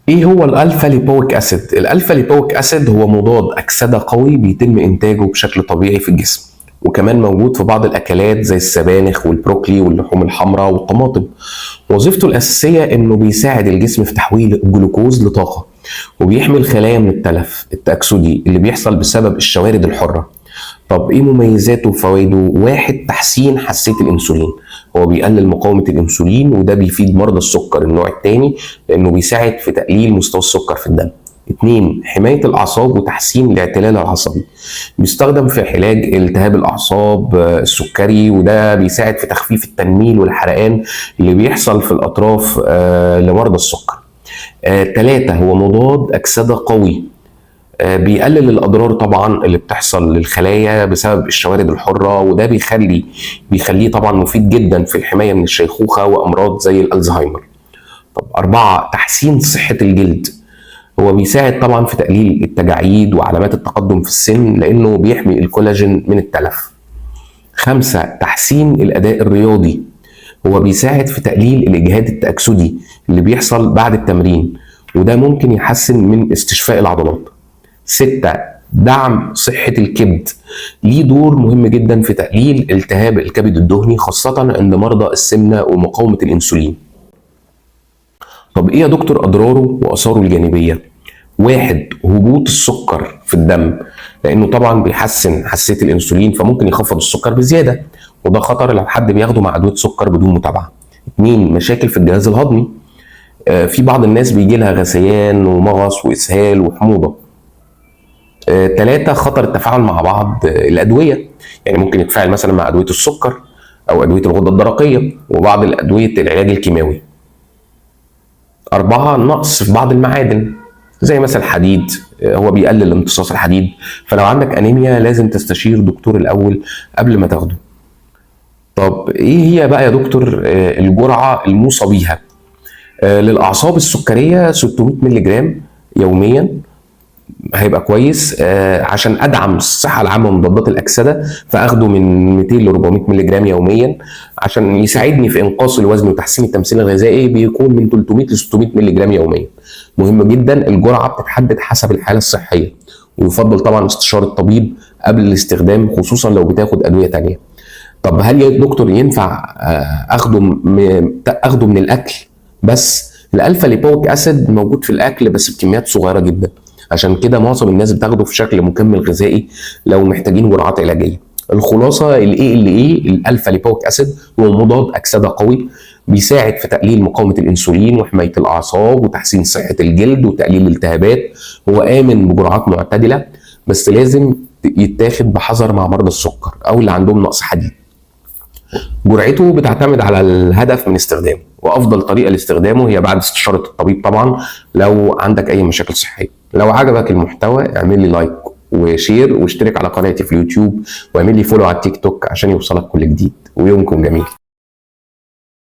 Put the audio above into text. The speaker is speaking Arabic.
ايه هو الالفا ليبويك اسيد؟ الالفا ليبويك اسيد هو مضاد اكسده قوي بيتم انتاجه بشكل طبيعي في الجسم، وكمان موجود في بعض الاكلات زي السبانخ والبروكلي واللحوم الحمراء والطماطم. وظيفته الاساسيه انه بيساعد الجسم في تحويل الجلوكوز لطاقه، وبيحمي الخلايا من التلف التأكسدي اللي بيحصل بسبب الشوارد الحره. طب ايه مميزاته وفوائده؟ واحد، تحسين حساسيه الانسولين، هو بيقلل مقاومه الانسولين وده بيفيد مرضى السكر النوع الثاني لانه بيساعد في تقليل مستوى السكر في الدم. اتنين، حمايه الاعصاب وتحسين الاعتلال العصبي، بيستخدم في علاج التهاب الاعصاب السكري، وده بيساعد في تخفيف التنميل والحرقان اللي بيحصل في الاطراف لمرضى السكر. تلاتة، هو مضاد اكسده قوي، بيقلل الاضرار طبعا اللي بتحصل للخلايا بسبب الشوارد الحره، وده بيخليه طبعا مفيد جدا في الحمايه من الشيخوخه وامراض زي الالزهايمر. طب أربعة، تحسين صحه الجلد، هو بيساعد طبعا في تقليل التجاعيد وعلامات التقدم في السن لانه بيحمي الكولاجين من التلف. خمسة، تحسين الاداء الرياضي، هو بيساعد في تقليل الاجهاد التاكسدي اللي بيحصل بعد التمرين، وده ممكن يحسن من استشفاء العضلات. ستة، دعم صحة الكبد، ليه دور مهم جدا في تقليل التهاب الكبد الدهني خاصة عند مرضى السمنة ومقاومة الأنسولين. طب إيه يا دكتور أضراره وآثاره الجانبية؟ واحد، هبوط السكر في الدم، لأنه طبعا بيحسن حساسية الأنسولين فممكن يخفض السكر بزيادة، وده خطر لو حد بياخده مع أدوية سكر بدون متابعة. اتنين، مشاكل في الجهاز الهضمي، في بعض الناس بيجي لها غثيان ومغص وإسهال وحموضة. ثلاثة، خطر التفاعل مع بعض الأدوية، يعني ممكن يتفاعل مثلا مع أدوية السكر أو أدوية الغدة الدرقية وبعض الأدوية العلاج الكيماوي. أربعة، نقص في بعض المعادن زي مثلا الحديد، هو بيقلل امتصاص الحديد، فلو عندك أنيميا لازم تستشير دكتور الأول قبل ما تاخده. طب إيه هي بقى يا دكتور الجرعة الموصى بيها؟ للأعصاب السكرية 600 مللي جرام يوميا هيبقى كويس. عشان ادعم الصحه العامه ومضادات الاكسده فاخده من 200 ل 400 مللي جرام يوميا. عشان يساعدني في انقاص الوزن وتحسين التمثيل الغذائي بيكون من 300 ل 600 مللي جرام يوميا. مهم جدا، الجرعه بتتحدد حسب الحاله الصحيه، ويفضل طبعا استشاره الطبيب قبل الاستخدام خصوصا لو بتاخد ادويه تانية. طب هل يا دكتور ينفع اخده من الاكل بس؟ الالفا ليبويك اسيد موجود في الاكل بس بكميات صغيره جدا، عشان كده معظم الناس بتاخده في شكل مكمل غذائي لو محتاجين جرعات علاجيه. الخلاصه الالفا ليبويك اسيد هو مضاد اكسده قوي، بيساعد في تقليل مقاومه الانسولين وحمايه الاعصاب وتحسين صحه الجلد وتقليل الالتهابات. هو امن بجرعات معتدله، بس لازم يتاخد بحذر مع مرضى السكر او اللي عندهم نقص حديد. جرعته بتعتمد على الهدف من استخدامه، وافضل طريقه لاستخدامه هي بعد استشاره الطبيب طبعا لو عندك اي مشاكل صحيه. لو عجبك المحتوى اعمل لي لايك وشير واشترك على قناتي في اليوتيوب واعمل لي فولو على التيك توك عشان يوصلك كل جديد، ويومكم جميل.